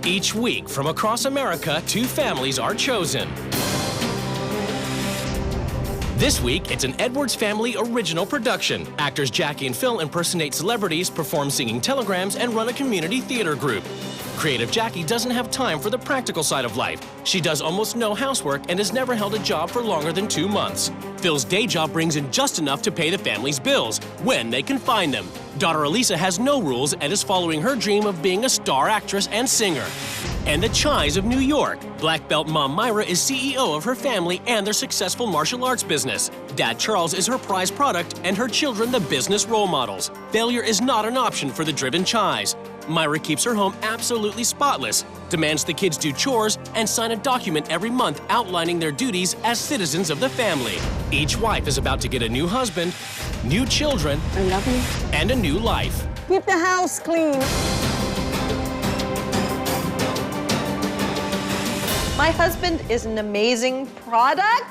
Each week, from across America, 2 families are chosen. This week, it's an Edwards Family original production. Actors Jackie and Phil impersonate celebrities, perform singing telegrams, and run a community theater group. Creative Jackie doesn't have time for the practical side of life. She does almost no housework and has never held a job for longer than 2 months. Phil's day job brings in just enough to pay the family's bills, when they can find them. Daughter Elisa has no rules and is following her dream of being a star actress and singer. And the Chais of New York. Black belt mom Myra is CEO of her family and their successful martial arts business. Dad Charles is her prize product and her children the business role models. Failure is not an option for the driven Chais. Myra keeps her home absolutely spotless, demands the kids do chores, and sign a document every month outlining their duties as citizens of the family. Each wife is about to get a new husband, new children, I love you, and a new life. keep the house clean. My husband is an amazing product.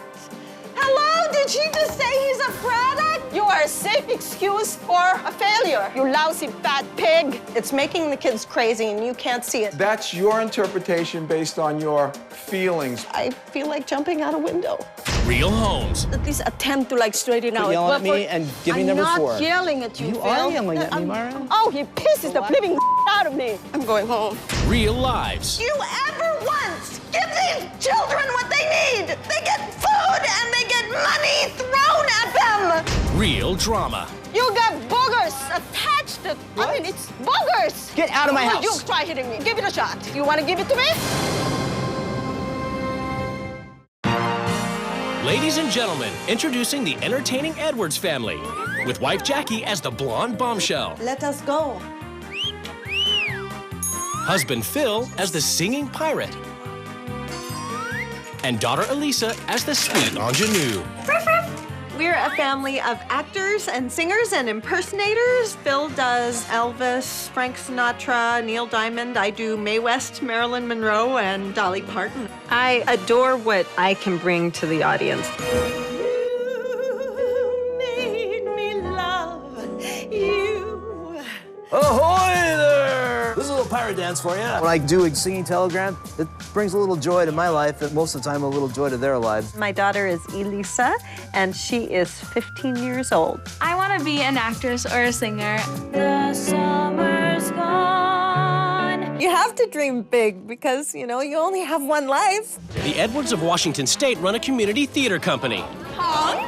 Hello, did she just say he's a product? You are a safe excuse for a failure, you lousy fat pig. It's making the kids crazy and you can't see it. That's your interpretation based on your feelings. I feel like jumping out a window. Real homes. At least attempt to like straighten out. Yelling at me and give me number 4. I'm not yelling at you, You Phil. are yelling at me, Myra. Oh, he pisses the living out of me. I'm going home. Real lives. You ever once give these children what they need? They get food and they get money thrown at them. Real drama. You got boogers attached to, I mean, it's boogers. Get out of my house. You try hitting me. Give it a shot. You want to give it to me? Ladies and gentlemen, introducing the entertaining Edwards family, with wife Jackie as the blonde bombshell, Let us go. husband Phil as the singing pirate, and daughter Elisa as the sweet ingenue. We're a family of actors and singers and impersonators. Phil does Elvis, Frank Sinatra, Neil Diamond. I do Mae West, Marilyn Monroe, and Dolly Parton. I adore what I can bring to the audience. You made me love you. Ahoy there! This is a little pirate dance for you. When I do a singing telegram, it brings a little joy to my life, and most of the time a little joy to their lives. My daughter is Elisa, and she is 15 years old. I want to be an actress or a singer. The summer's gone. You have to dream big because, you know, you only have one life. The Edwards of Washington State run a community theater company.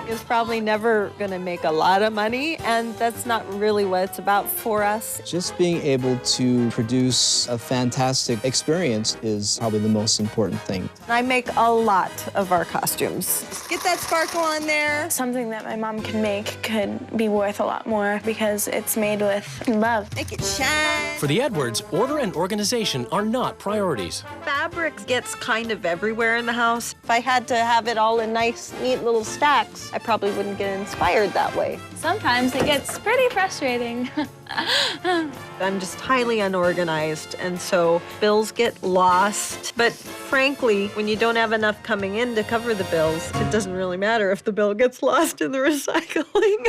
Is probably never gonna make a lot of money, and that's not really what it's about for us. Just being able to produce a fantastic experience is probably the most important thing. I make a lot of our costumes. Get that sparkle on there. Something that my mom can make could be worth a lot more because it's made with love. Make it shine. For the Edwards, order and organization are not priorities. Fabric gets kind of everywhere in the house. If I had to have it all in nice, neat little stacks, I probably wouldn't get inspired that way. Sometimes it gets pretty frustrating. I'm just highly unorganized, and so bills get lost. But frankly, when you don't have enough coming in to cover the bills, it doesn't really matter if the bill gets lost in the recycling.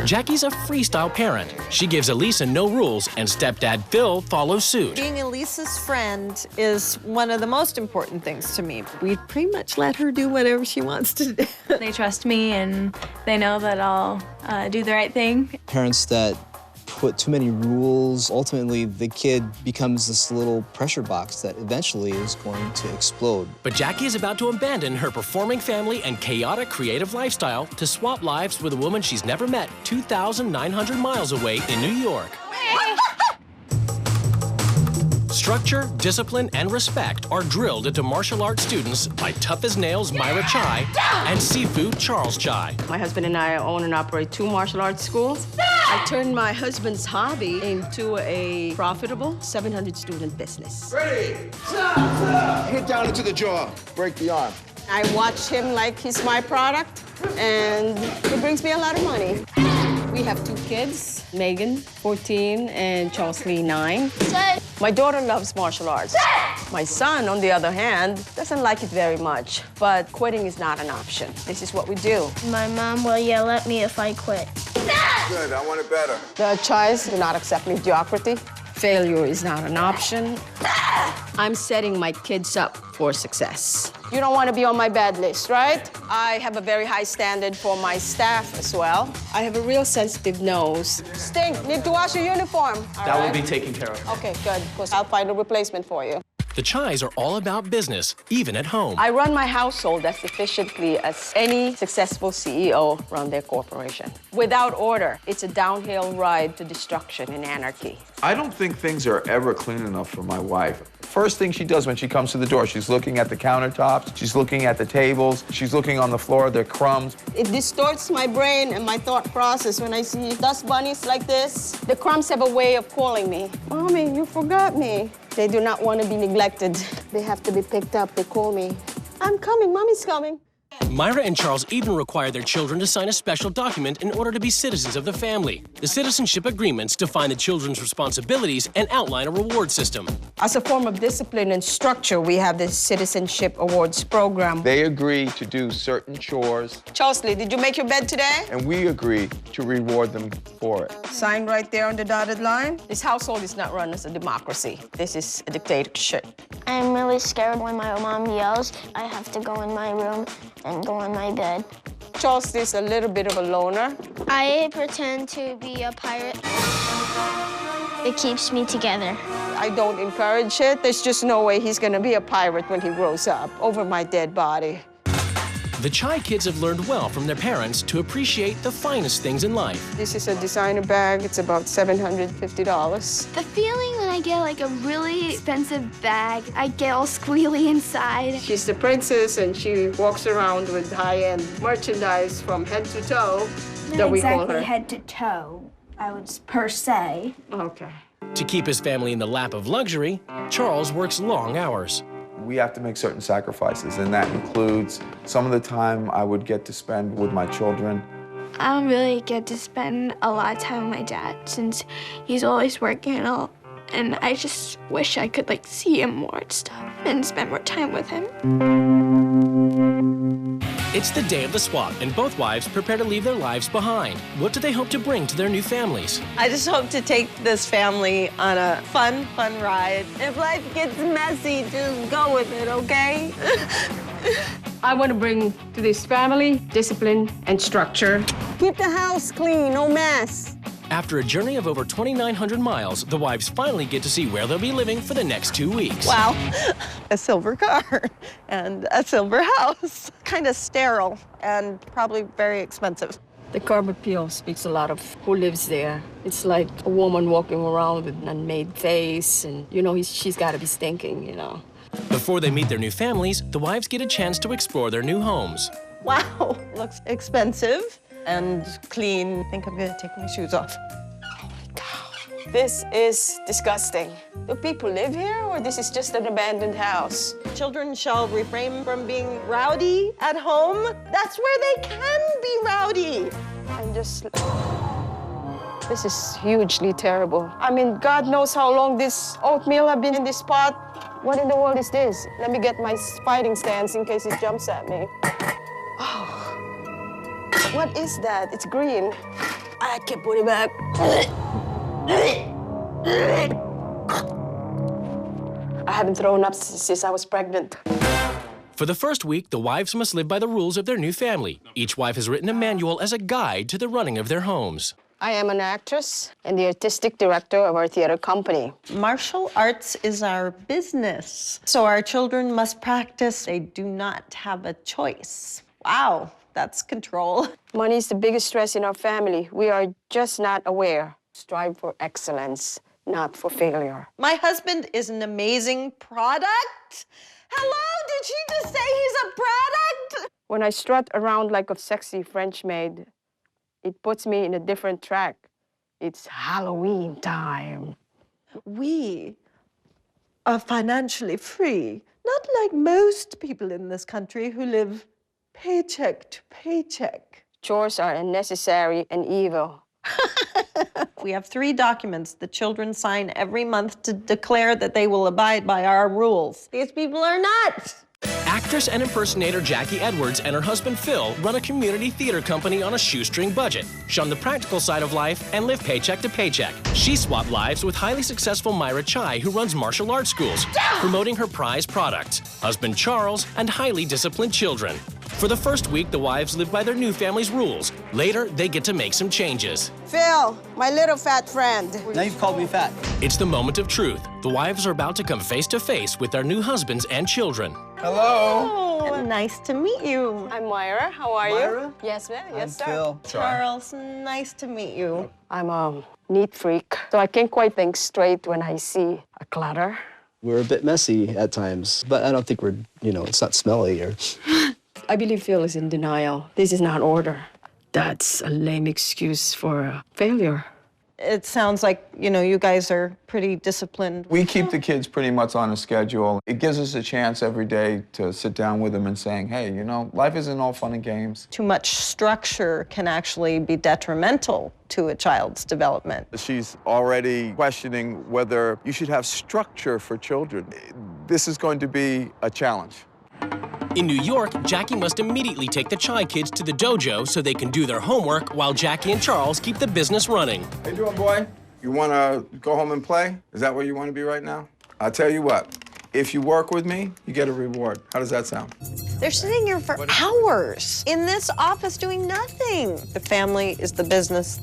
Jackie's a freestyle parent. She gives Elisa no rules, and stepdad Phil follows suit. Being Elisa's friend is one of the most important things to me. We pretty much let her do whatever she wants to do. They trust me and they know that I'll do the right thing. Parents that put too many rules, ultimately the kid becomes this little pressure box that eventually is going to explode. But Jackie is about to abandon her performing family and chaotic creative lifestyle to swap lives with a woman she's never met 2,900 miles away in New York. Structure, discipline, and respect are drilled into martial arts students by tough-as-nails Myra Chai and seafood Charles Chai. My husband and I own and operate 2 martial arts schools. I turned my husband's hobby into a profitable 700-student business. Ready, hit down into the jaw, break the arm. I watch him like he's my product, and it brings me a lot of money. We have 2 kids, Megan, 14, and Charles Lee, 9. My daughter loves martial arts. My son, on the other hand, doesn't like it very much, but quitting is not an option. This is what we do. My mom will yell at me if I quit. Good, I want it better. The Chais do not accept mediocrity. Failure is not an option. I'm setting my kids up for success. You don't want to be on my bad list, right? I have a very high standard for my staff as well. I have a real sensitive nose. Stink, need to wash your uniform. That will be taken care of. Okay, good, because I'll find a replacement for you. The Chais are all about business, even at home. I run my household as efficiently as any successful CEO run their corporation. Without order, it's a downhill ride to destruction and anarchy. I don't think things are ever clean enough for my wife. First thing she does when she comes to the door, she's looking at the countertops, she's looking at the tables, she's looking on the floor, there are crumbs. It distorts my brain and my thought process when I see dust bunnies like this. The crumbs have a way of calling me. Mommy, you forgot me. They do not want to be neglected. They have to be picked up. They call me. I'm coming, Mommy's coming. Myra and Charles even require their children to sign a special document in order to be citizens of the family. The citizenship agreements define the children's responsibilities and outline a reward system. As a form of discipline and structure, we have this Citizenship Awards program. They agree to do certain chores, Charlesley, did you make your bed today? and we agree to reward them for it. Sign right there on the dotted line. This household is not run as a democracy. This is a dictatorship. I'm really scared when my mom yells. I have to go in my room and go on my bed. Charlesley is a little bit of a loner. I pretend to be a pirate. It keeps me together. I don't encourage it. There's just no way he's gonna be a pirate when he grows up over my dead body. The Chai kids have learned well from their parents to appreciate the finest things in life. This is a designer bag. It's about $750. The feeling when I get like a really expensive bag, I get all squealy inside. She's the princess, and she walks around with high-end merchandise from head to toe. Not we call exactly her. head to toe, I would per se. Okay. To keep his family in the lap of luxury, Charles works long hours. We have to make certain sacrifices, and that includes some of the time I would get to spend with my children. I don't really get to spend a lot of time with my dad since he's always working and all. And I just wish I could like see him more and stuff and spend more time with him. It's the day of the swap, and both wives prepare to leave their lives behind. What do they hope to bring to their new families? I just hope to take this family on a fun ride. If life gets messy, just go with it, okay? I want to bring to this family discipline and structure. Keep the house clean, no mess. After a journey of over 2,900 miles, the wives finally get to see where they'll be living for the next 2 weeks. Wow, a silver car and a silver house. Kind of sterile and probably very expensive. The curb appeal speaks a lot of who lives there. It's like a woman walking around with an unmade face, and she's got to be stinking, Before they meet their new families, the wives get a chance to explore their new homes. Wow, looks expensive and clean. I think I'm gonna take my shoes off. This is disgusting. Do people live here, or this is just an abandoned house? Children shall refrain from being rowdy at home. That's where they can be rowdy. This is hugely terrible. I mean, God knows how long this oatmeal have been in this pot. What in the world is this? Let me get my fighting stance in case he jumps at me. Oh, what is that? It's green. I can't put it back. I haven't thrown up since I was pregnant. For the first week, the wives must live by the rules of their new family. Each wife has written a manual as a guide to the running of their homes. I am an actress and the artistic director of our theater company. Martial arts is our business, so our children must practice. They do not have a choice. Wow, that's control. Money is the biggest stress in our family. We are just not aware. Strive for excellence, not for failure. My husband is an amazing product. Hello, did she just say he's a product? When I strut around like a sexy French maid, it puts me in a different track. It's Halloween time. We are financially free, not like most people in this country who live paycheck to paycheck. Chores are unnecessary and evil. We have 3 documents the children sign every month to declare that they will abide by our rules. These people are nuts. Actress and impersonator Jackie Edwards and her husband Phil run a community theater company on a shoestring budget, shun the practical side of life, and live paycheck to paycheck. She swapped lives with highly successful Myra Chai, who runs martial arts schools, promoting her prized products, husband Charles, and highly disciplined children. For the first week, the wives live by their new family's rules. Later, they get to make some changes. Phil, my little fat friend. Now you've called me fat. It's the moment of truth. The wives are about to come face to face with their new husbands and children. Hello. Oh, nice to meet you. I'm Myra. How are Myra? you? Yes, ma'am. Yes, sir. Phil. Charles, nice to meet you. I'm a neat freak, so I can't quite think straight when I see a clutter. We're a bit messy at times, but I don't think we're, it's not smelly or... I believe Phil is in denial. This is not order. That's a lame excuse for failure. It sounds like, you guys are pretty disciplined. We keep the kids pretty much on a schedule. It gives us a chance every day to sit down with them and saying, hey, life isn't all fun and games. Too much structure can actually be detrimental to a child's development. She's already questioning whether you should have structure for children. This is going to be a challenge. In New York, Jackie must immediately take the Chai kids to the dojo so they can do their homework while Jackie and Charles keep the business running. How you doing, boy? You want to go home and play? Is that where you want to be right now? I'll tell you what. If you work with me, you get a reward. How does that sound? They're sitting here for hours in this office doing nothing. The family is the business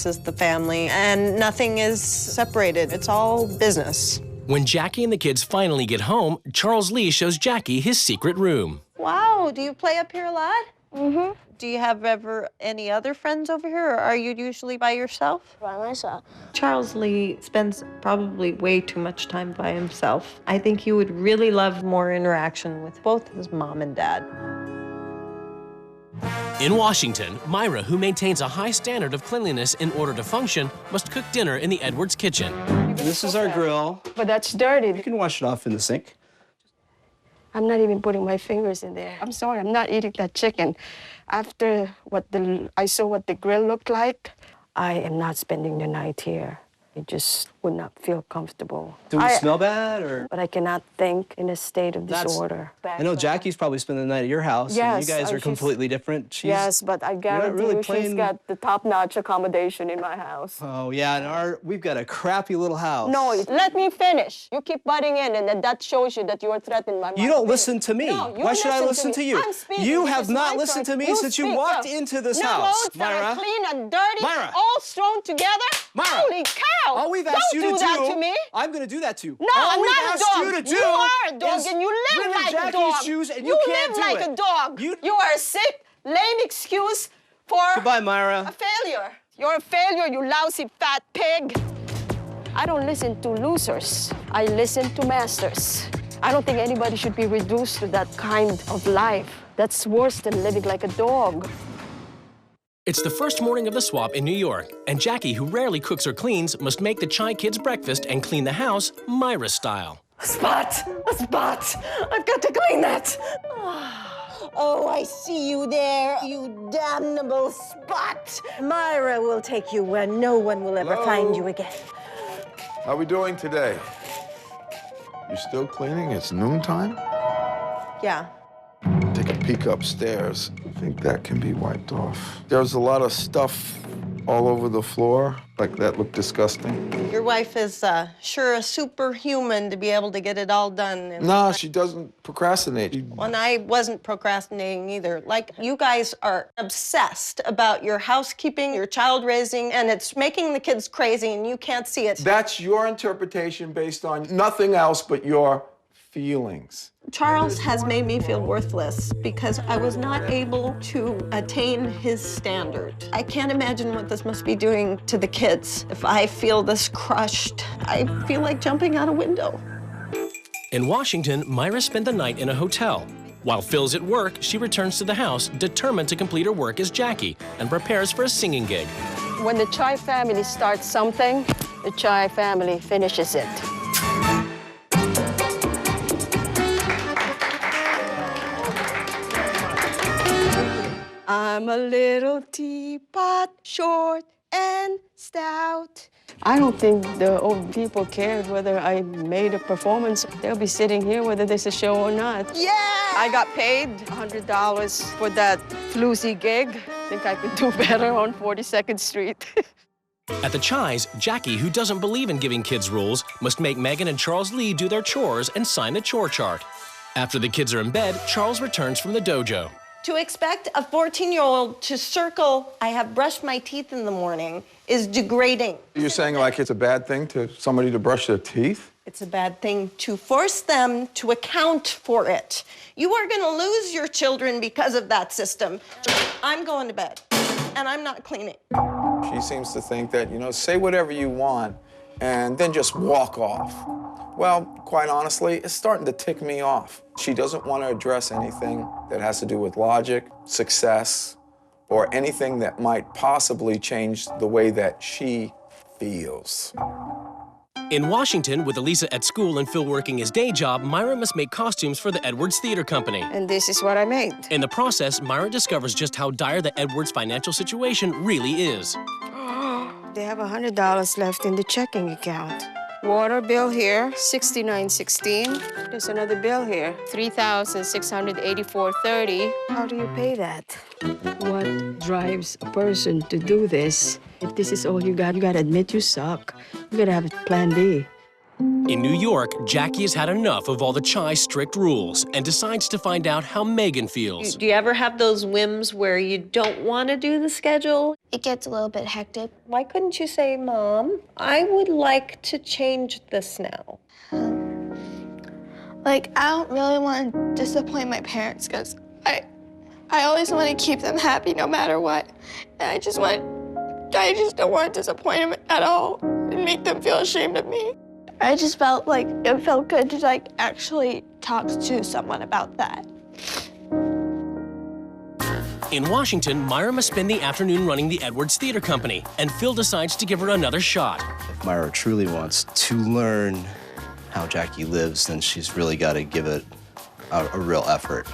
is the family, and nothing is separated. It's all business. When Jackie and the kids finally get home, Charles Lee shows Jackie his secret room. Wow, do you play up here a lot? Mm-hmm. Do you have ever any other friends over here, or are you usually by yourself? By myself. Charles Lee spends probably way too much time by himself. I think he would really love more interaction with both his mom and dad. In Washington, Myra, who maintains a high standard of cleanliness in order to function, must cook dinner in the Edwards kitchen. This is our grill. But that's dirty. You can wash it off in the sink. I'm not even putting my fingers in there. I'm sorry, I'm not eating that chicken. After I saw what the grill looked like, I am not spending the night here. I just would not feel comfortable. Do we smell bad, or? But I cannot think in a state of disorder. I know Jackie's probably spending the night at your house. Yes, And you guys are completely different. Yes, but I guarantee really you she's got the top-notch accommodation in my house. Oh, yeah, and we've got a crappy little house. No, let me finish. You keep butting in, and then that shows you that you are threatened by my You don't listen to me. No, you Why should I listen to to you? I'm speaking. You This have is not my listened to choice. me since you speak. walked No. into this No, house, both are Myra. clean and dirty, Myra. all thrown together. Myra. Holy cow! All we've asked Don't you to do that to me. I'm going to do that to you. No, All I'm we've not a asked dog. you to do You are a dog, is and you live live in like a Jackie's dog. shoes, and you can't live do like it. a dog. You are a sick, lame excuse for Goodbye, Myra. a failure. You're a failure, you lousy fat pig. I don't listen to losers. I listen to masters. I don't think anybody should be reduced to that kind of life. That's worse than living like a dog. It's the first morning of the swap in New York, and Jackie, who rarely cooks or cleans, must make the Chai kids breakfast and clean the house Myra style. A spot! I've got to clean that. Oh, I see you there, you damnable spot. Myra will take you where no one will ever find you again. How we doing today? You still cleaning? It's noontime? Yeah. Take a peek upstairs. I think that can be wiped off. There's a lot of stuff all over the floor. Like, that looked disgusting. Your wife is sure a superhuman to be able to get it all done. No, she doesn't procrastinate. When I wasn't procrastinating either. Like, you guys are obsessed about your housekeeping, your child raising, and it's making the kids crazy, and you can't see it. That's your interpretation based on nothing else but your feelings. Charles has made me feel worthless because I was not able to attain his standard. I can't imagine what this must be doing to the kids. If I feel this crushed, I feel like jumping out a window. In Washington, Myra spent the night in a hotel. While Phil's at work, she returns to the house, determined to complete her work as Jackie, and prepares for a singing gig. When the Chai family starts something, the Chai family finishes it. I'm a little teapot, short and stout. I don't think the old people cared whether I made a performance. They'll be sitting here whether there's a show or not. Yeah! I got paid $100 for that floozy gig. I think I could do better on 42nd Street. At the Chais, Jackie, who doesn't believe in giving kids rules, must make Megan and Charles Lee do their chores and sign the chore chart. After the kids are in bed, Charles returns from the dojo. To expect a 14-year-old to circle, I have brushed my teeth in the morning, is degrading. You're saying like it's a bad thing to somebody to brush their teeth? It's a bad thing to force them to account for it. You are gonna lose your children because of that system. I'm going to bed, and I'm not cleaning. She seems to think that, you know, say whatever you want and then just walk off. Well, quite honestly, it's starting to tick me off. She doesn't want to address anything that has to do with logic, success, or anything that might possibly change the way that she feels. In Washington, with Elisa at school and Phil working his day job, Myra must make costumes for the Edwards Theater Company. And this is what I made. In the process, Myra discovers just how dire the Edwards financial situation really is. They have $100 left in the checking account. Water bill here, $69.16. There's another bill here, $3,684.30. How do you pay that? What drives a person to do this? If this is all you gotta admit you suck. You gotta have a plan B. In New York, Jackie has had enough of all the Chai strict rules and decides to find out how Megan feels. Do you ever have those whims where you don't want to do the schedule? It gets a little bit hectic. Why couldn't you say, Mom, I would like to change this now? Like, I don't really want to disappoint my parents because I always want to keep them happy no matter what. And I just don't want to disappoint them at all and make them feel ashamed of me. I just felt like it felt good to like actually talk to someone about that. In Washington, Myra must spend the afternoon running the Edwards Theater Company, and Phil decides to give her another shot. If Myra truly wants to learn how Jackie lives, then she's really got to give it a real effort.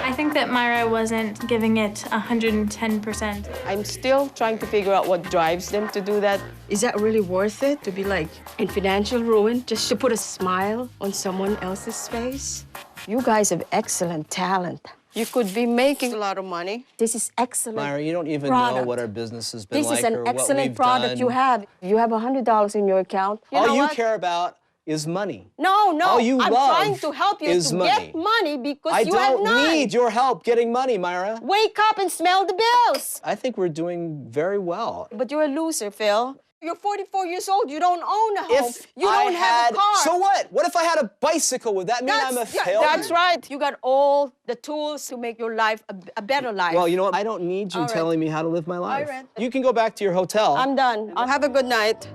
I think that Myra wasn't giving it 110%. I'm still trying to figure out what drives them to do that. Is that really worth it, to be like in financial ruin just to put a smile on someone else's face? You guys have excellent talent. You could be making a lot of money. This is excellent. Myra, you don't even product. know what our business has been This like is an or what excellent we've product done. you have. You have $100 in your account. All you care about is money. No, All you I'm love trying to help you is to money. get money because you I have don't none. need your help getting money, Myra. Wake up and smell the bills. I think we're doing very well. But you're a loser, Phil. You're 44 years old. You don't own a home. If You I don't have a car. So what? What if I had a bicycle? Would that mean I'm a failure? That's right. You got all the tools to make your life a better life. Well, you know what? I don't need you All right. telling me how to live my life. All right. You can go back to your hotel. I'm done. Have a good night.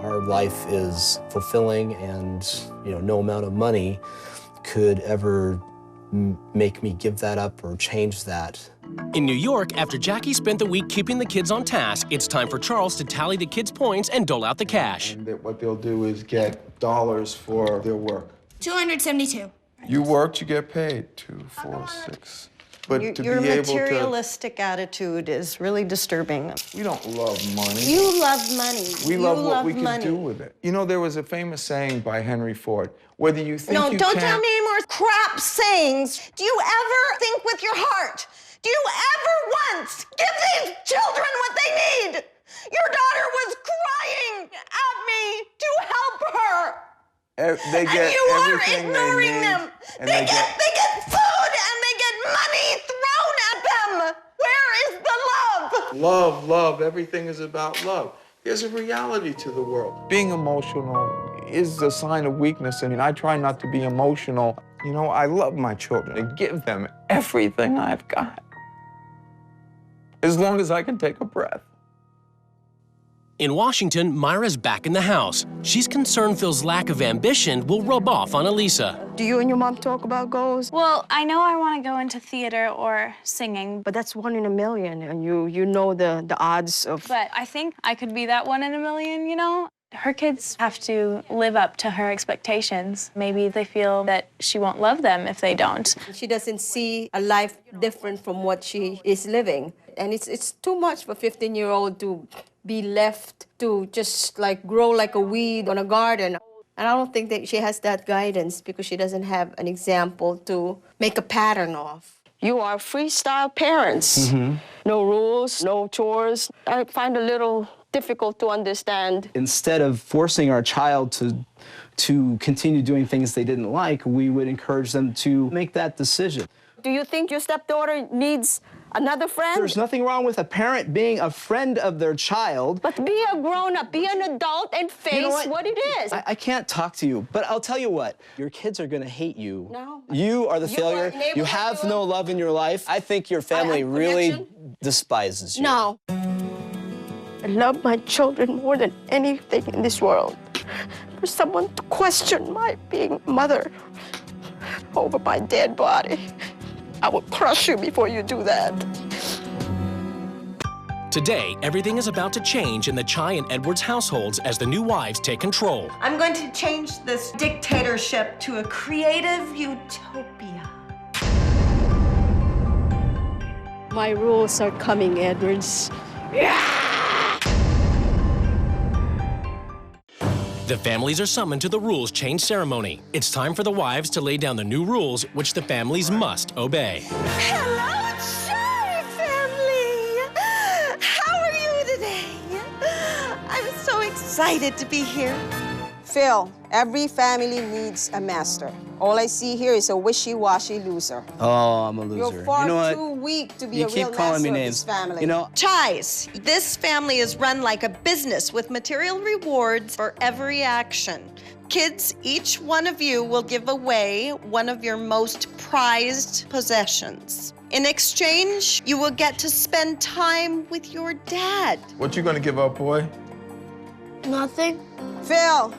Our life is fulfilling, and no amount of money could ever make me give that up or change that. In New York, after Jackie spent the week keeping the kids on task, it's time for Charles to tally the kids' points and dole out the cash. And what they'll do is get dollars for their work. 272. You worked, you get paid. 2, 4, 6. But to Your be able to, materialistic attitude is really disturbing. we don't love money. You love money. We You love what we can money. do with it. You know, there was a famous saying by Henry Ford, whether you think No, you don't can... tell me any more crap sayings. Do you ever think with your heart? Do you ever once give these children what they need? Your daughter was crying at me to help her. They get and you are everything ignoring they need, them. and They get food and they get money thrown at them. Where is the love? Love, everything is about love. There's a reality to the world. Being emotional is a sign of weakness. I mean, I try not to be emotional. You know, I love my children and give them everything I've got. As long as I can take a breath. In Washington, Myra's back in the house. She's concerned Phil's lack of ambition will rub off on Elisa. Do you and your mom talk about goals? Well, I know I want to go into theater or singing, But that's 1 in a million, and you know the odds of... but I think I could be that 1 in a million, you know? Her kids have to live up to her expectations. Maybe they feel that she won't love them if they don't. She doesn't see a life different from what she is living. And it's too much for a 15-year-old to be left to just like grow like a weed on a garden. And I don't think that she has that guidance because she doesn't have an example to make a pattern of. You are freestyle parents. No rules, no chores. I find a little difficult to understand. Instead of forcing our child to continue doing things they didn't like, we would encourage them to make that decision. Do you think your stepdaughter needs another friend? There's nothing wrong with a parent being a friend of their child. But be a grown-up, be an adult, and face You know what it is. I can't talk to you, but I'll tell you what. Your kids are going to hate you. No. You are the failure. You have no love in your life. I think your family really despises you. No. I love my children more than anything in this world. For someone to question my being mother over my dead body, I will crush you before you do that. Today, everything is about to change in the Chai and Edwards households as the new wives take control. I'm going to change this dictatorship to a creative utopia. My rules are coming, Edwards. The families are summoned to the rules change ceremony. It's time for the wives to lay down the new rules, which the families must obey. Hello, Chai family! How are you today? I'm so excited to be here. Phil, every family needs a master. All I see here is a wishy-washy loser. Oh, I'm a loser. You're far you know what? too weak to be You a real keep calling me master of names. this family. You know, Chais, this family is run like a business with material rewards for every action. Kids, each one of you will give away one of your most prized possessions. In exchange, you will get to spend time with your dad. What you gonna give up, boy? Nothing. Phil,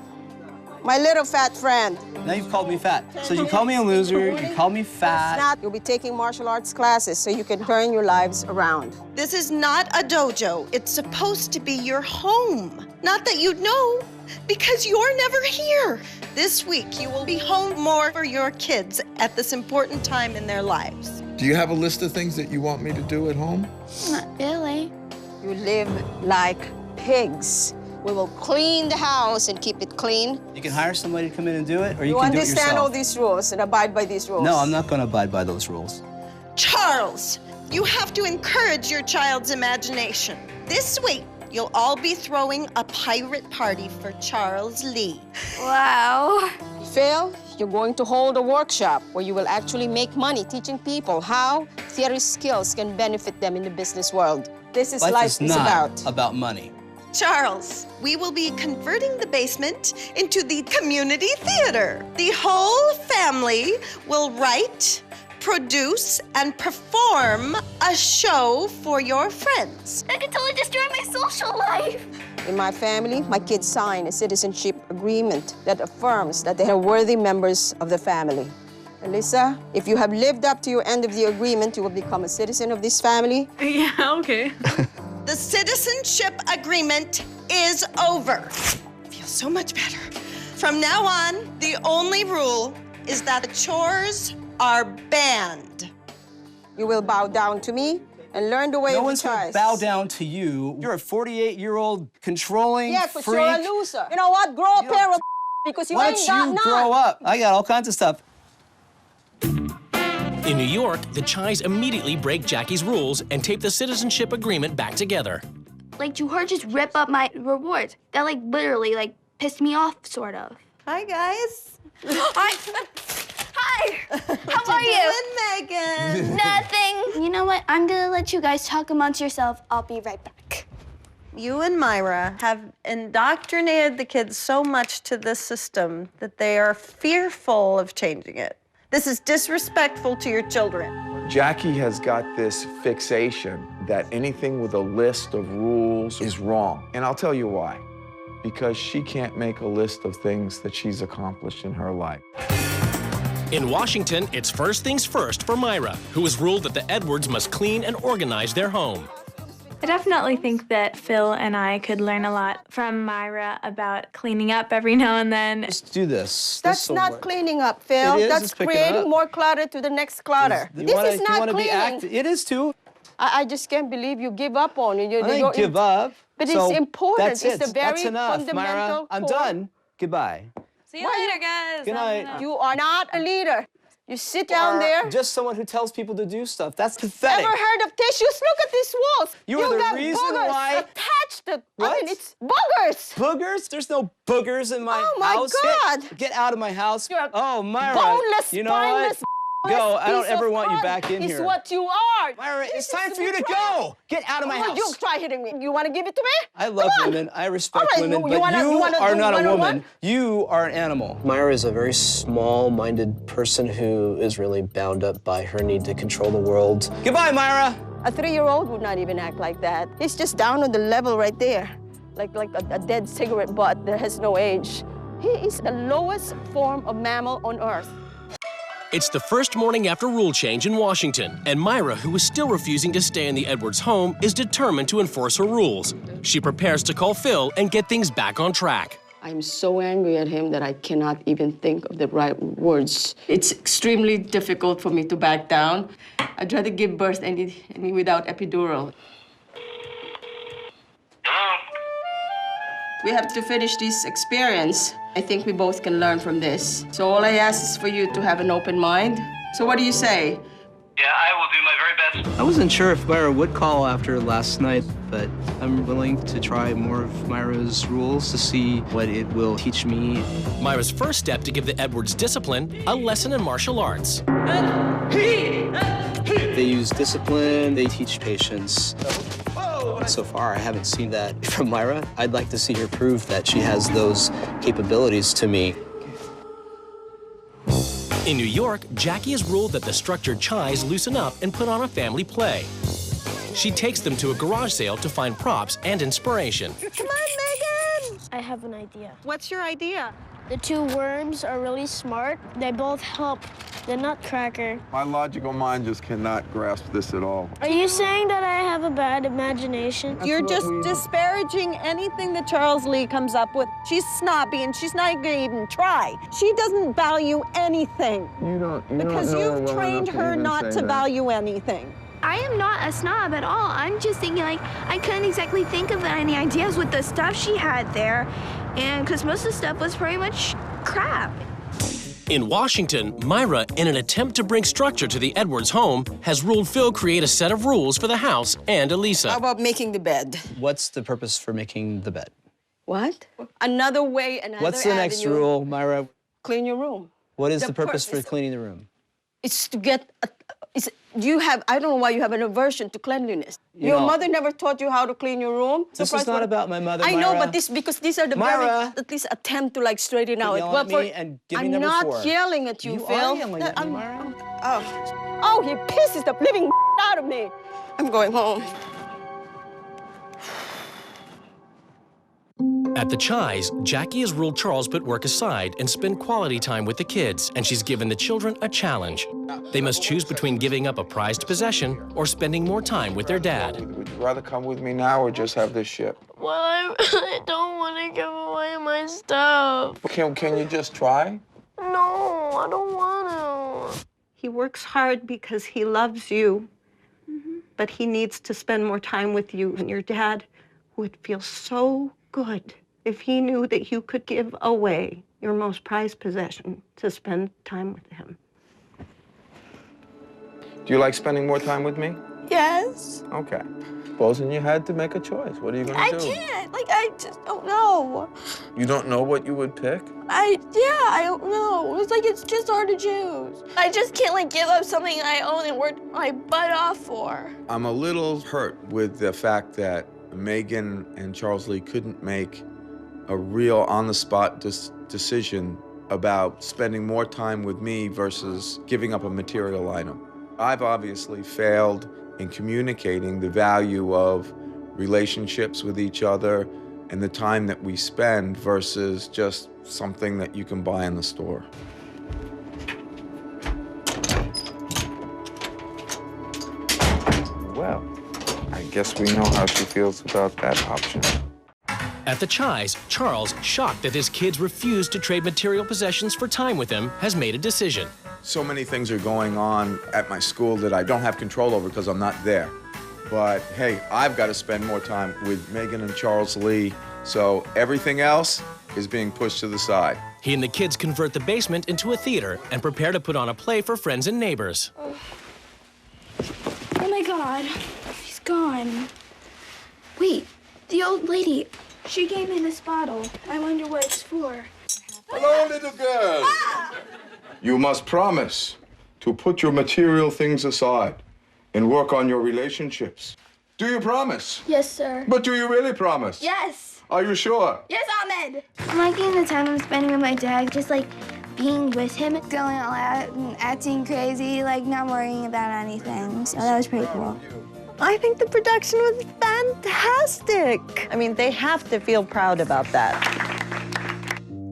my little fat friend. now you've called me fat. So you call me a loser, you call me fat. Not, you'll be taking martial arts classes so you can turn your lives around. This is not a dojo. It's supposed to be your home. Not that you'd know, because you're never here. This week, you will be home more for your kids at this important time in their lives. Do you have a list of things that you want me to do at home? Not really. You live like pigs. We will clean the house and keep it clean. You can hire somebody to come in and do it, or you You can do it yourself. understand all these rules and abide by these rules. No, I'm not going to abide by those rules. Charles, you have to encourage your child's imagination. This week, you'll all be throwing a pirate party for Charles Lee. Wow. Phil, you're going to hold a workshop where you will actually make money teaching people how theory skills can benefit them in the business world. This is Life is not about money. Charles, we will be converting the basement into the community theater. The whole family will write, produce, and perform a show for your friends. That could totally destroy my social life. In my family, my kids sign a citizenship agreement that affirms that they are worthy members of the family. Alyssa, if you have lived up to your end of the agreement, you will become a citizen of this family. Yeah, okay. The citizenship agreement is over. Feels so much better. From now on, the only rule is that the chores are banned. You will bow down to me and learn the way No of the one's going to choice. bow down to you. You're a 48-year-old controlling Yeah, because freak. you're a loser. You know what? Grow a pair of because you Why ain't don't got you none. grow up? I got all kinds of stuff. In New York, the Chais immediately break Jackie's rules and tape the citizenship agreement back together. Like, to her, just rip up my rewards. That, like, literally, like, pissed me off, sort of. Hi, guys. Hi. How are you? Megan? Nothing. You know what? I'm gonna let you guys talk amongst yourself. I'll be right back. You and Myra have indoctrinated the kids so much to this system that they are fearful of changing it. This is disrespectful to your children. Jackie has got this fixation that anything with a list of rules is wrong. And I'll tell you why. Because she can't make a list of things that she's accomplished in her life. In Washington, it's first things first for Myra, who was ruled that the Edwards must clean and organize their home. I definitely think that Phil and I could learn a lot from Myra about cleaning up every now and then. Let's do this. That's not cleaning up, Phil. It is, That's it's picking creating up. more clutter to the next clutter. This is not cleaning. It is too. I just can't believe you give up on it. I didn't give up. But So it's important. That's It's it. a very That's enough, fundamental Myra. I'm core. done. Goodbye. See you later, guys. Good night. You are not a leader. You sit down there. Just someone who tells people to do stuff. That's pathetic. Ever heard of tissues? Look at these walls. You are the got reason boogers why- attached to. What? I mean, it's boogers. Boogers? There's no boogers in my Oh, my house. God. Get out of my house. You're a Oh, Myra. boneless, you know spineless, what? Go. I don't piece ever of want you crud back in is here. what you are. Myra, it's This time is for you to betrayal. go. Get out of my house. You try hitting me. You want to give it to me? I love Come on. women. I respect All right, women, you but wanna are do not a one-on-one? woman. You are an animal. Myra is a very small-minded person who is really bound up by her need to control the world. Goodbye, Myra. A 3-year-old would not even act like that. He's just down on the level right there, like a dead cigarette butt that has no age. He is the lowest form of mammal on Earth. It's the first morning after rule change in Washington, and Myra, who is still refusing to stay in the Edwards home, is determined to enforce her rules. She prepares to call Phil and get things back on track. I'm so angry at him that I cannot even think of the right words. It's extremely difficult for me to back down. I'd rather give birth any without epidural. We have to finish this experience. I think we both can learn from this. So all I ask is for you to have an open mind. So what do you say? Yeah, I will do my very best. I wasn't sure if Myra would call after last night, but I'm willing to try more of Myra's rules to see what it will teach me. Myra's first step to give the Edwards discipline, a lesson in martial arts. They use discipline, they teach patience. So far, I haven't seen that from Myra. I'd like to see her prove that she has those capabilities to me. In New York, Jackie has ruled that the structured Chais loosen up and put on a family play. She takes them to a garage sale to find props and inspiration. Come on, Megan! I have an idea. What's your idea? The two worms are really smart. They both help the nutcracker. My logical mind just cannot grasp this at all. Are you saying that I have a bad imagination? You're just disparaging anything that Charles Lee comes up with. She's snobby and she's not gonna even try. She doesn't value anything. Because you've trained her not to value anything. I am not a snob at all. I'm just thinking, like, I couldn't exactly think of any ideas with the stuff she had there, and because most of the stuff was pretty much crap. In Washington, Myra, in an attempt to bring structure to the Edwards home, has ruled Phil create a set of rules for the house and Elisa. How about making the bed? What's the purpose for making the bed? What? Another way, another What's the next avenue. rule, Myra? Clean your room. What is the purpose for cleaning the room? It's to get, I don't know why you have an aversion to cleanliness. You Your know, mother never taught you how to clean your room. This is not about my mother, I know, Myra. but because these are the Myra. very, at least attempt to like straighten out. Yell at me and give me I'm number not 4. yelling at you, You Phil. are yelling at me, Myra. Oh, he pisses the living out of me. I'm going home. At the Chais, Jackie has ruled Charles put work aside and spend quality time with the kids, and she's given the children a challenge. They must choose between giving up a prized possession or spending more time with their dad. Would you rather come with me now or just have this ship? Well, I really don't want to give away my stuff. Can you just try? No, I don't want to. He works hard because he loves you, but he needs to spend more time with you. And your dad would feel so good if he knew that you could give away your most prized possession to spend time with him. Do you like spending more time with me? Yes. Okay. Supposing you had to make a choice, what are you gonna do? I can't. Like, I just don't know. You don't know what you would pick? I don't know. It's like, it's just hard to choose. I just can't, like, give up something I own and worked my butt off for. I'm a little hurt with the fact that Megan and Charles Lee couldn't make a real on-the-spot decision about spending more time with me versus giving up a material item. I've obviously failed in communicating the value of relationships with each other and the time that we spend versus just something that you can buy in the store. Well, I Guess we know how she feels about that option. At the Chais, Charles, shocked that his kids refuse to trade material possessions for time with him, has made a decision. So many things are going on at my school that I don't have control over because I'm not there. But hey, I've got to spend more time with Megan and Charles Lee, so everything else is being pushed to the side. He and the kids convert the basement into a theater and prepare to put on a play for friends and neighbors. Oh my God, she's gone. Wait, the old lady, she gave me this bottle. I wonder what it's for. Hello, little girl. You must promise to put your material things aside and work on your relationships. Do you promise? Yes, sir. But do you really promise? Yes. Are you sure? Yes, Ahmed. I'm liking the time I'm spending with my dad, just like being with him. Going all out and acting crazy, like not worrying about anything. So that was pretty cool. I think the production was fantastic. I mean, they have to feel proud about that.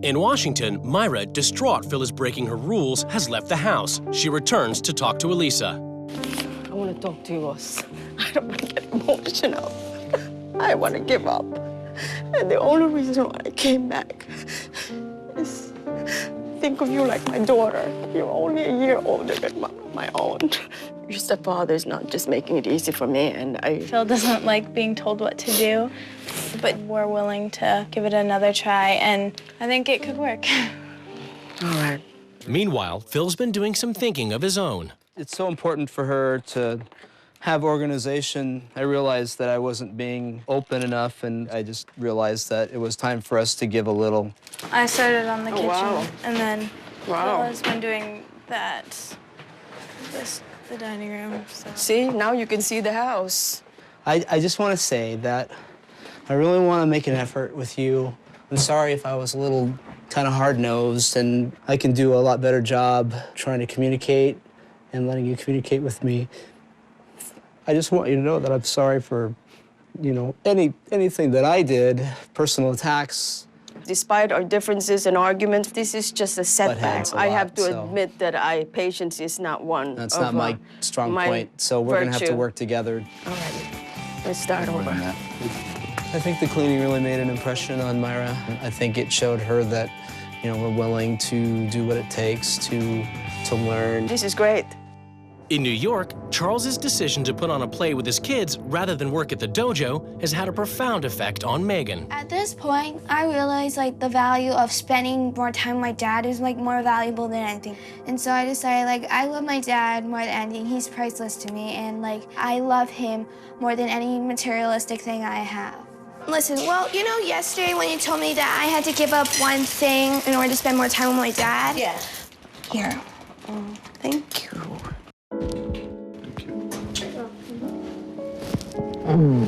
In Washington, Myra, distraught Phil is breaking her rules, has left the house. She returns to talk to Elisa. I want to talk to you, Ross. I don't want to get emotional. I want to give up. And the only reason why I came back is think of you like my daughter. You're only a year older than my own. Your stepfather is not just making it easy for me, and Phil doesn't like being told what to do, but we're willing to give it another try, and I think it could work. All right. Meanwhile, Phil's been doing some thinking of his own. It's so important for her to have organization. I realized that I wasn't being open enough, and I just realized that it was time for us to give a little. I started on the kitchen, wow. and then Phil Wow. has been doing that. The dining room. So. See, now you can see the house. I just want to say that I really want to make an effort with you. I'm sorry if I was a little kind of hard-nosed, and I can do a lot better job trying to communicate and letting you communicate with me. I just want you to know that I'm sorry for, you know, anything that I did, personal attacks. Despite our differences and arguments, this is just a setback. a I lot, have to so- admit that patience is not one That's of not my strong my point, so we're gonna have to virtue. work together. All right, let's start over. I think the cleaning really made an impression on Myra. I think it showed her that, you know, we're willing to do what it takes to learn. This is great. In New York, Charles's decision to put on a play with his kids rather than work at the dojo has had a profound effect on Megan. At this point, I realized like the value of spending more time with my dad is like more valuable than anything. And so I decided like I love my dad more than anything. He's priceless to me, and like I love him more than any materialistic thing I have. Listen, well, you know, yesterday when you told me that I had to give up one thing in order to spend more time with my dad? Yeah. Here. Thank you. I'm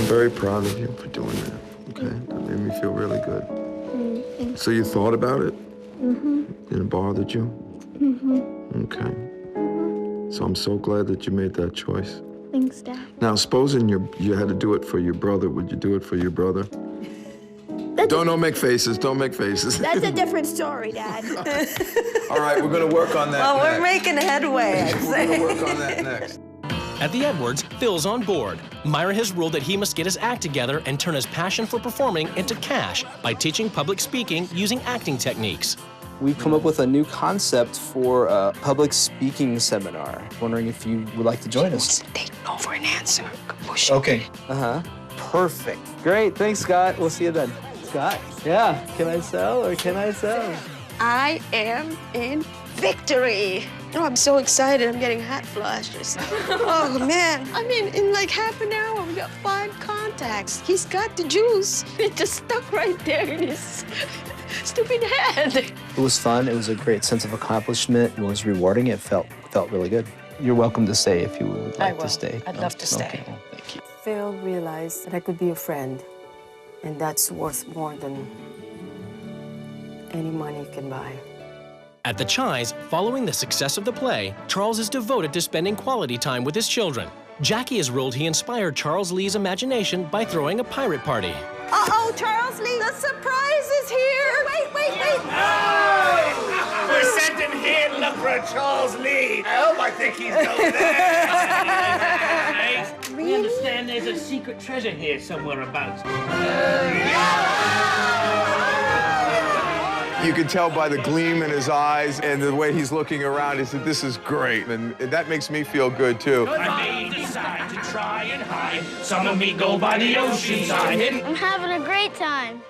very proud of you for doing that, okay? That made me feel really good. So you thought about it? And it bothered you? Okay. So I'm so glad that you made that choice. Thanks, Dad. Now, supposing you had to do it for your brother, would you do it for your brother? Don't make faces, don't make faces. That's a different story, Dad. All right, we're gonna work on that Well, next. we're making headway, I'd We're say. gonna work on that next. At the Edwards, Phil's on board. Myra has ruled that he must get his act together and turn his passion for performing into cash by teaching public speaking using acting techniques. We've come up with a new concept for a public speaking seminar. Wondering if you would like to join us. Take over and answer. Okay. Perfect. Great. Thanks, Scott. We'll see you then. Scott? Yeah. Can I sell or can I sell? I am in victory. Oh, I'm so excited. I'm getting hot flushes. Oh, man. I mean, in like half an hour, we got 5 contacts. He's got the juice. It just stuck right there in his stupid head. It was fun. It was a great sense of accomplishment. It was rewarding. It felt really good. You're welcome to stay if you would like to stay. I'd love to stay. Okay, well, thank you. Phil realized that I could be a friend, and that's worth more than any money can buy. At the Chais, following the success of the play, Charles is devoted to spending quality time with his children. Jackie has ruled he inspired Charles Lee's imagination by throwing a pirate party. Uh-oh, Charles Lee, the surprise is here. Wait. We're sending here to look for a Charles Lee. I think he's going there. We understand there's a secret treasure here somewhere about. You can tell by the gleam in his eyes and the way he's looking around, he said, this is great. And that makes me feel good, too. I may decide to try and hide. Some of me go by the ocean side. I'm having a great time.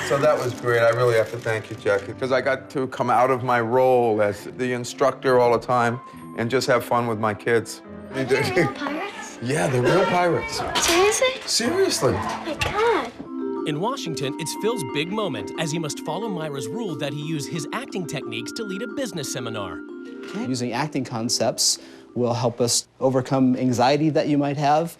So that was great. I really have to thank you, Jackie, because I got to come out of my role as the instructor all the time and just have fun with my kids. Are they real pirates? Yeah, they're real pirates. Seriously? Seriously. Oh my God. In Washington, it's Phil's big moment as he must follow Myra's rule that he use his acting techniques to lead a business seminar. Using acting concepts will help us overcome anxiety that you might have.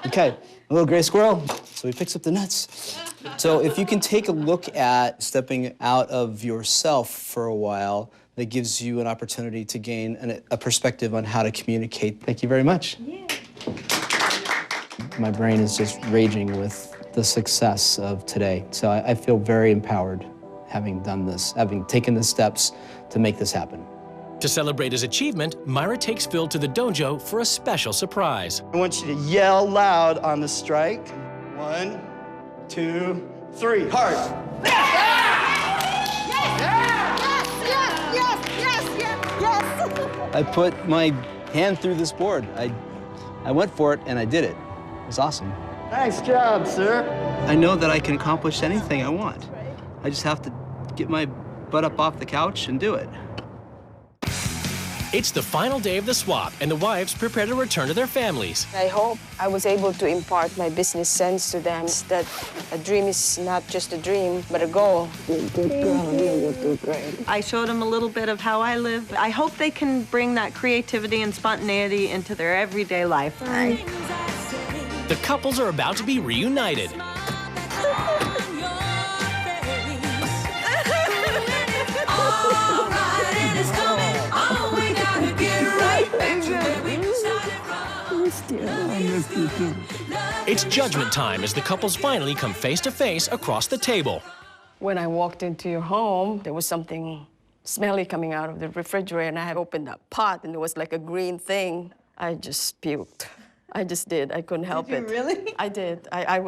Okay, a little gray squirrel. So he picks up the nuts. So if you can take a look at stepping out of yourself for a while, that gives you an opportunity to gain a perspective on how to communicate. Thank you very much. Yeah. My brain is just raging with the success of today. So I feel very empowered having done this, having taken the steps to make this happen. To celebrate his achievement, Myra takes Phil to the dojo for a special surprise. I want you to yell loud on the strike. 1, 2, 3, hard. Yes. I put my hand through this board. I went for it and I did it. It was awesome. Nice job, sir. I know that I can accomplish anything I want. I just have to get my butt up off the couch and do it. It's the final day of the swap, and the wives prepare to return to their families. I hope I was able to impart my business sense to them, that a dream is not just a dream, but a goal. I showed them a little bit of how I live. I hope they can bring that creativity and spontaneity into their everyday life. The couples are about to be reunited. It's judgment time as the couples finally come face to face across the table. When I walked into your home, there was something smelly coming out of the refrigerator, and I had opened that pot, and there was like a green thing. I just puked. I just did. I couldn't help it. Did you really? I did.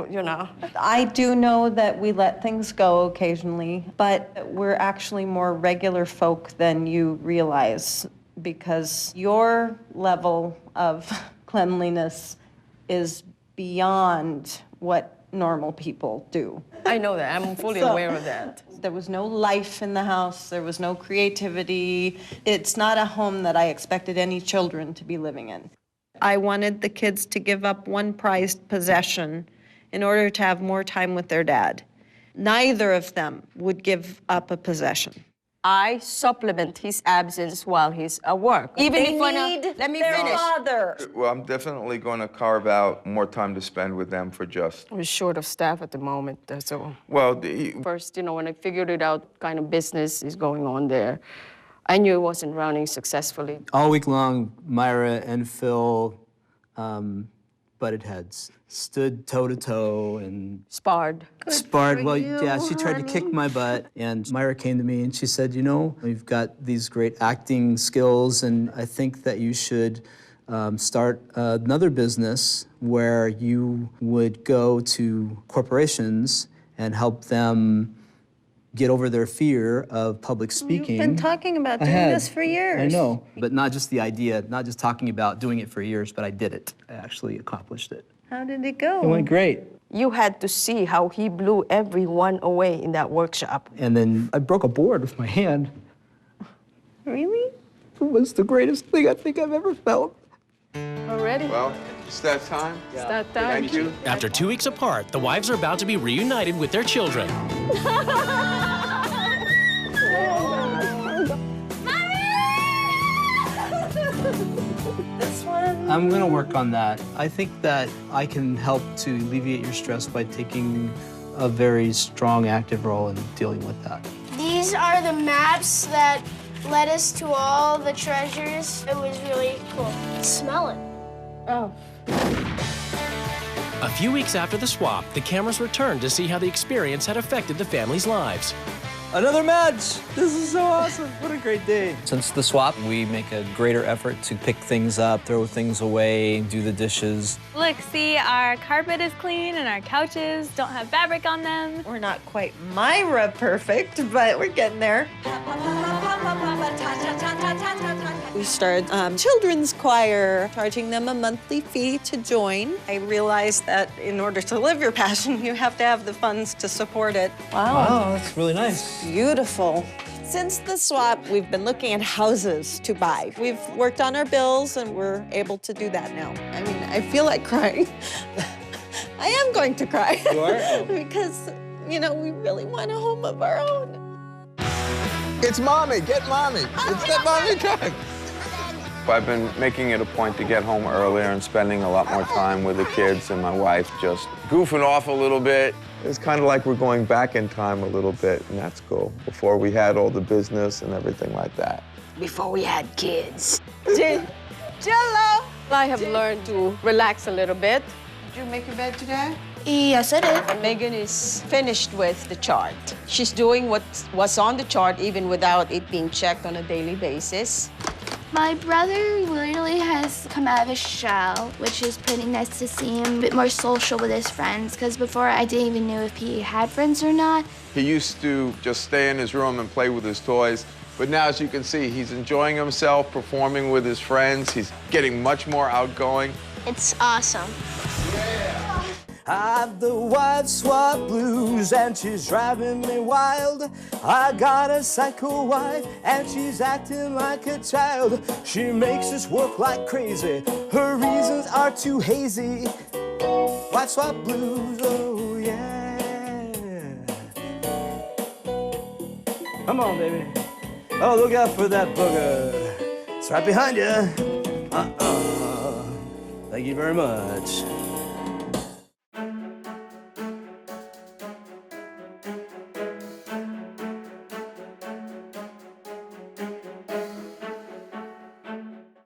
You know. I do know that we let things go occasionally, but we're actually more regular folk than you realize, because your level of cleanliness is beyond what normal people do. I know that. I'm fully aware of that. There was no life in the house. There was no creativity. It's not a home that I expected any children to be living in. I wanted the kids to give up one prized possession in order to have more time with their dad. Neither of them would give up a possession. I supplement his absence while he's at work. Even if let me finish. Father. Well, I'm definitely going to carve out more time to spend with them for just... We're short of staff at the moment, that's all. Well, First, when I figured it out, what kind of business is going on there, I knew it wasn't running successfully. All week long, Myra and Phil butted heads, stood toe-to-toe and... Sparred. Well, yeah, she tried to kick my butt, and Myra came to me and she said, we've got these great acting skills, and I think that you should start another business where you would go to corporations and help them get over their fear of public speaking. You've been talking about doing this for years. I know, but not just the idea, not just talking about doing it for years, but I did it. I actually accomplished it. How did it go? It went great. You had to see how he blew everyone away in that workshop. And then I broke a board with my hand. Really? It was the greatest thing I think I've ever felt. Already? Well, it's that time. It's that time. Thank you. After 2 weeks apart, the wives are about to be reunited with their children. I'm gonna work on that. I think that I can help to alleviate your stress by taking a very strong, active role in dealing with that. These are the maps that led us to all the treasures. It was really cool. Smell it. Oh. A few weeks after the swap, the cameras returned to see how the experience had affected the family's lives. Another match! This is so awesome. What a great day. Since the swap, we make a greater effort to pick things up, throw things away, do the dishes. Look, see, our carpet is clean and our couches don't have fabric on them. We're not quite Myra perfect, but we're getting there. We started children's choir, charging them a monthly fee to join. I realized that in order to live your passion, you have to have the funds to support it. Wow, that's really nice. Beautiful. Since the swap, we've been looking at houses to buy. We've worked on our bills, and we're able to do that now. I mean, I feel like crying. I am going to cry. You are? Because, you know, we really want a home of our own. It's mommy. Get mommy. It's get mommy time. I've been making it a point to get home earlier and spending a lot more time with the kids and my wife, just goofing off a little bit. It's kind of like we're going back in time a little bit, and that's cool. Before we had all the business and everything like that. Before we had kids. Jello! I have learned to relax a little bit. Did you make your bed today? Yes, I did. Megan is finished with the chart. She's doing what's on the chart even without it being checked on a daily basis. My brother literally has come out of his shell, which is pretty nice to see him a bit more social with his friends, because before I didn't even know if he had friends or not. He used to just stay in his room and play with his toys, but now, as you can see, he's enjoying himself, performing with his friends. He's getting much more outgoing. It's awesome. I've the wife swap blues and she's driving me wild. I got a psycho wife and she's acting like a child. She makes us work like crazy. Her reasons are too hazy. Wife swap blues, oh yeah. Come on, baby. Oh, look out for that booger. It's right behind you. Thank you very much.